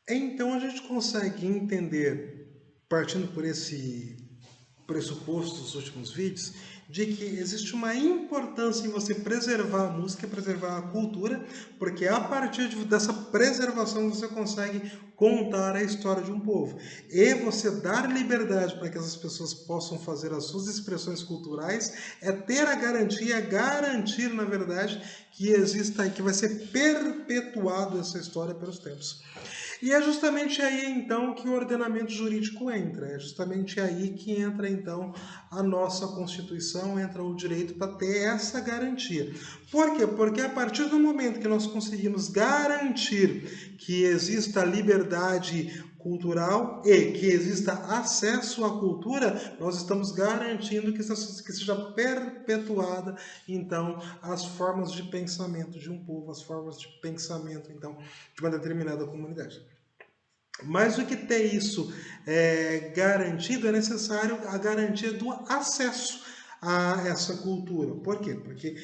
Então a gente consegue entender, partindo por esse pressuposto dos últimos vídeos, de que existe uma importância em você preservar a música, preservar a cultura, porque a partir dessa preservação você consegue contar a história de um povo. E você dar liberdade para que essas pessoas possam fazer as suas expressões culturais é ter a garantia, garantir, na verdade, que exista, que vai ser perpetuado essa história pelos tempos. E é justamente aí então que o ordenamento jurídico entra, é justamente aí que entra então a nossa Constituição, entra o direito para ter essa garantia. Por quê? Porque a partir do momento que nós conseguimos garantir que exista liberdade cultural e que exista acesso à cultura, nós estamos garantindo que seja perpetuada, então, as formas de pensamento de um povo, as formas de pensamento, então, de uma determinada comunidade. Mais do que ter isso garantido, é necessário a garantia do acesso a essa cultura. Por quê? Porque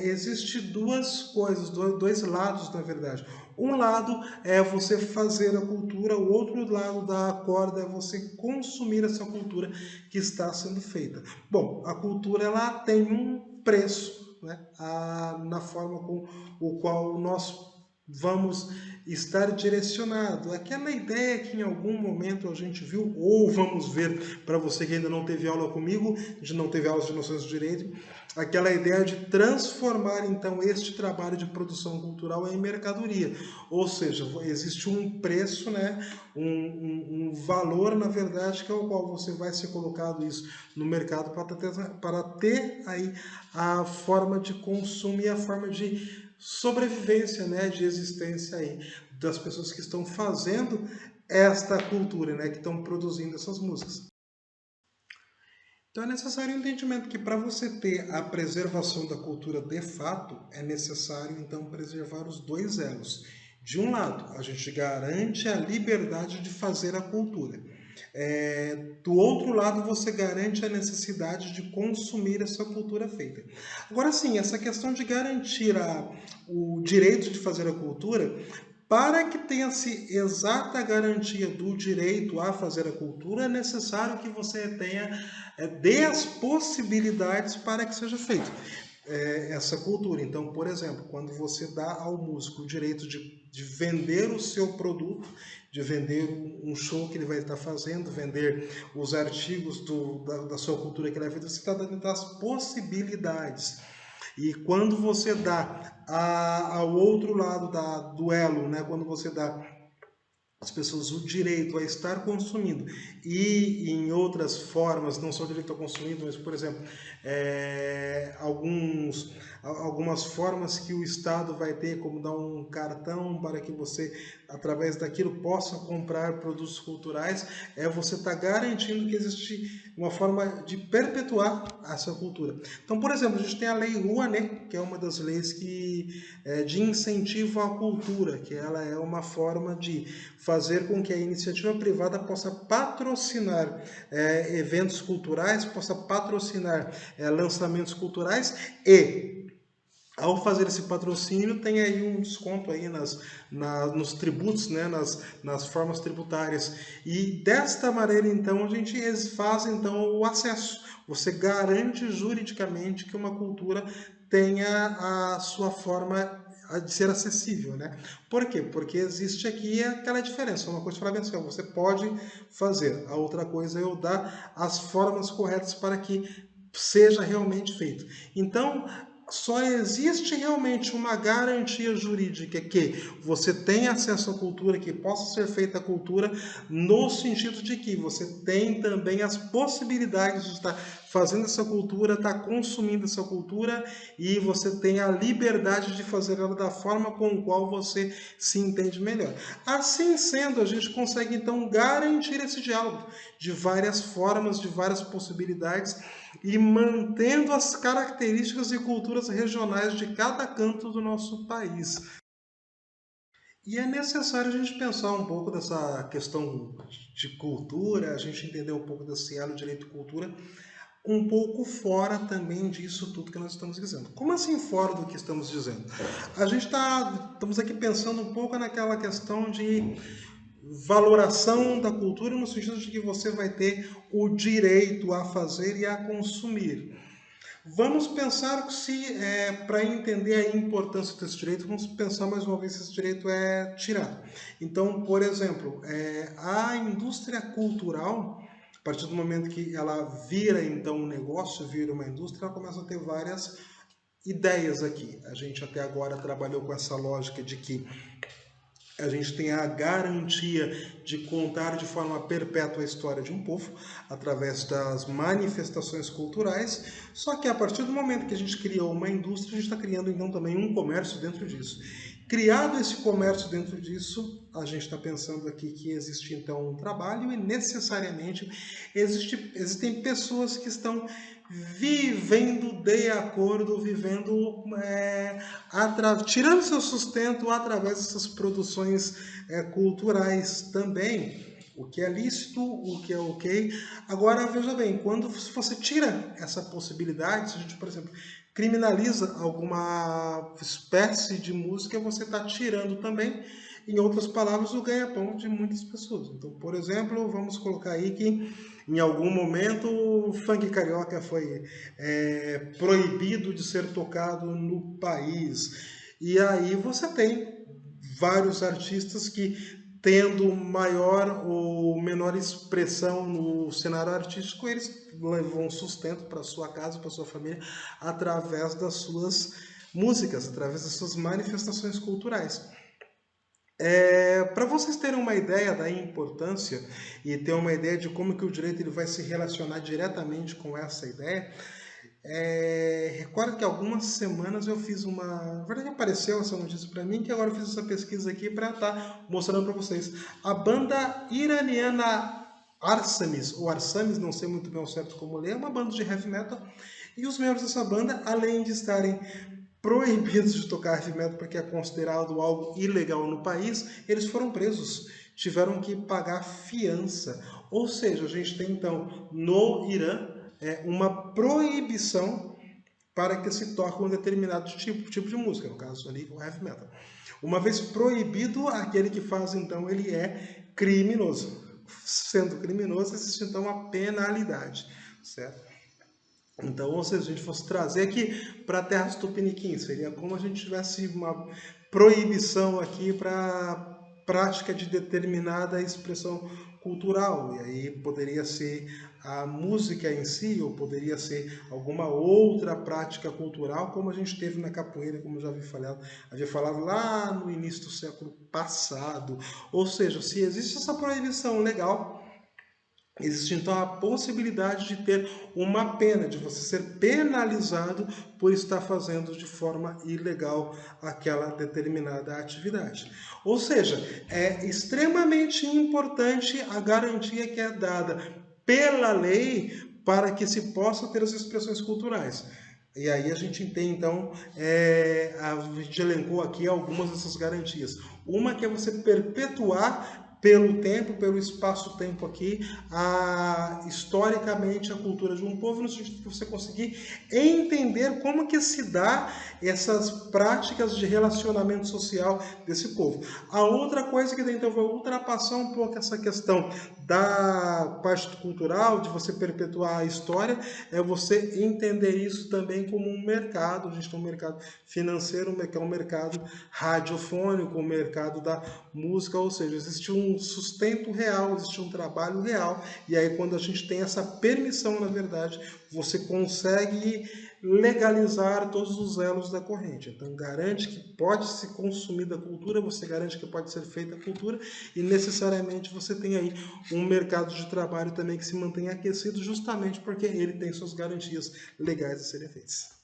existe duas coisas, dois lados, na verdade. Um lado é você fazer a cultura, o outro lado da corda é você consumir essa cultura que está sendo feita. Bom, a cultura ela tem um preço, né? Na forma com o qual nós vamos estar direcionado. Aquela ideia que em algum momento a gente viu, ou vamos ver, para você que ainda não teve aula comigo, de não teve aulas de noções do direito, aquela ideia de transformar então este trabalho de produção cultural em mercadoria. Ou seja, existe um preço, né, um valor, na verdade, que é o qual você vai ser colocado isso no mercado para ter aí a forma de consumo e a forma de sobrevivência, né, de existência aí das pessoas que estão fazendo esta cultura, né, que estão produzindo essas músicas. Então é necessário o entendimento que para você ter a preservação da cultura de fato, é necessário então preservar os dois elos. De um lado, a gente garante a liberdade de fazer a cultura. Do outro lado, você garante a necessidade de consumir essa cultura feita. Agora sim, essa questão de garantir o direito de fazer a cultura, para que tenha-se exata garantia do direito a fazer a cultura, é necessário que você tenha, dê as possibilidades para que seja feito essa cultura. Então, por exemplo, quando você dá ao músico o direito de vender o seu produto, de vender um show que ele vai estar fazendo, vender os artigos da sua cultura que ele vai fazer, você está dando as possibilidades. E quando você dá ao outro lado da duelo, né, quando você dá às pessoas o direito a estar consumindo e em outras formas, não só o direito a consumir, mas, por exemplo, algumas formas que o Estado vai ter, como dar um cartão para que você, através daquilo, possa comprar produtos culturais, você está garantindo que existe uma forma de perpetuar essa cultura. Então, por exemplo, a gente tem a Lei Rouanet, que é uma das leis de incentivo à cultura, que ela é uma forma de fazer com que a iniciativa privada possa patrocinar eventos culturais, possa patrocinar lançamentos culturais e ao fazer esse patrocínio, tem aí um desconto aí nos tributos, né, nas formas tributárias. E desta maneira, então, a gente faz então, o acesso. Você garante juridicamente que uma cultura tenha a sua forma de ser acessível, né? Por quê? Porque existe aqui aquela diferença. Uma coisa fala assim, você pode fazer, a outra coisa é eu dar as formas corretas para que seja realmente feito. Então, só existe realmente uma garantia jurídica que você tem acesso à cultura, que possa ser feita a cultura, no sentido de que você tem também as possibilidades de estar fazendo essa cultura, estar consumindo essa cultura e você tem a liberdade de fazer ela da forma com a qual você se entende melhor. Assim sendo, a gente consegue então garantir esse diálogo de várias formas, de várias possibilidades e mantendo as características e culturas regionais de cada canto do nosso país. E é necessário a gente pensar um pouco dessa questão de cultura, a gente entender um pouco desse elo direito-cultura, um pouco fora também disso tudo que nós estamos dizendo. Como assim fora do que estamos dizendo? A gente estamos aqui pensando um pouco naquela questão de valoração da cultura no sentido de que você vai ter o direito a fazer e a consumir. Vamos pensar se, para entender a importância desse direito, vamos pensar mais uma vez se esse direito é tirado. Então, por exemplo, a indústria cultural, a partir do momento que ela vira então um negócio, vira uma indústria, ela começa a ter várias ideias aqui. A gente até agora trabalhou com essa lógica de que a gente tem a garantia de contar de forma perpétua a história de um povo através das manifestações culturais, só que a partir do momento que a gente criou uma indústria, a gente está criando então também um comércio dentro disso. Criado esse comércio dentro disso, a gente está pensando aqui que existe então um trabalho e necessariamente existem pessoas que estão vivendo de acordo, vivendo tirando seu sustento através dessas produções culturais também, o que é lícito, o que é ok. Agora, veja bem, quando você tira essa possibilidade, se a gente, por exemplo, criminaliza alguma espécie de música, você está tirando também, em outras palavras, o ganha-pão de muitas pessoas. Então, por exemplo, vamos colocar aí que em algum momento o funk carioca foi proibido de ser tocado no país. E aí você tem vários artistas que, tendo maior ou menor expressão no cenário artístico, eles levam sustento para sua casa, para sua família, através das suas músicas, através das suas manifestações culturais. Para vocês terem uma ideia da importância e ter uma ideia de como que o direito ele vai se relacionar diretamente com essa ideia, recordo que algumas semanas eu fiz uma... Na verdade apareceu essa notícia para mim, que agora eu fiz essa pesquisa aqui para estar mostrando para vocês. A banda iraniana Arsamis, ou Arsamis, não sei muito bem ao certo como ler, é uma banda de heavy metal, e os membros dessa banda, além de estarem proibidos de tocar heavy metal porque é considerado algo ilegal no país, eles foram presos, tiveram que pagar fiança. Ou seja, a gente tem então no Irã uma proibição para que se toque um determinado tipo de música, no caso ali o heavy metal. Uma vez proibido, aquele que faz então ele é criminoso. Sendo criminoso, existe então uma penalidade, certo? Então, ou seja, se a gente fosse trazer aqui para terras tupiniquins, seria como a gente tivesse uma proibição aqui para prática de determinada expressão cultural. E aí poderia ser a música em si, ou poderia ser alguma outra prática cultural, como a gente teve na capoeira, como eu já havia falado lá no início do século passado. Ou seja, se existe essa proibição legal, existe então a possibilidade de ter uma pena, de você ser penalizado por estar fazendo de forma ilegal aquela determinada atividade. Ou seja, é extremamente importante a garantia que é dada pela lei para que se possa ter as expressões culturais. E aí a gente tem, então, a gente elencou aqui algumas dessas garantias. Uma que é você perpetuar pelo tempo, pelo espaço-tempo aqui, historicamente a cultura de um povo, no sentido de você conseguir entender como que se dá essas práticas de relacionamento social desse povo. A outra coisa que daí, então, vai ultrapassar um pouco essa questão da parte cultural, de você perpetuar a história, é você entender isso também como um mercado. A gente tem um mercado financeiro, que é um mercado radiofônico, um mercado da música, ou seja, existe um sustento real, existe um trabalho real, e aí quando a gente tem essa permissão, na verdade, você consegue legalizar todos os elos da corrente. Então garante que pode se consumir da cultura, você garante que pode ser feita a cultura, e necessariamente você tem aí um mercado de trabalho também que se mantém aquecido, justamente porque ele tem suas garantias legais a serem feitas.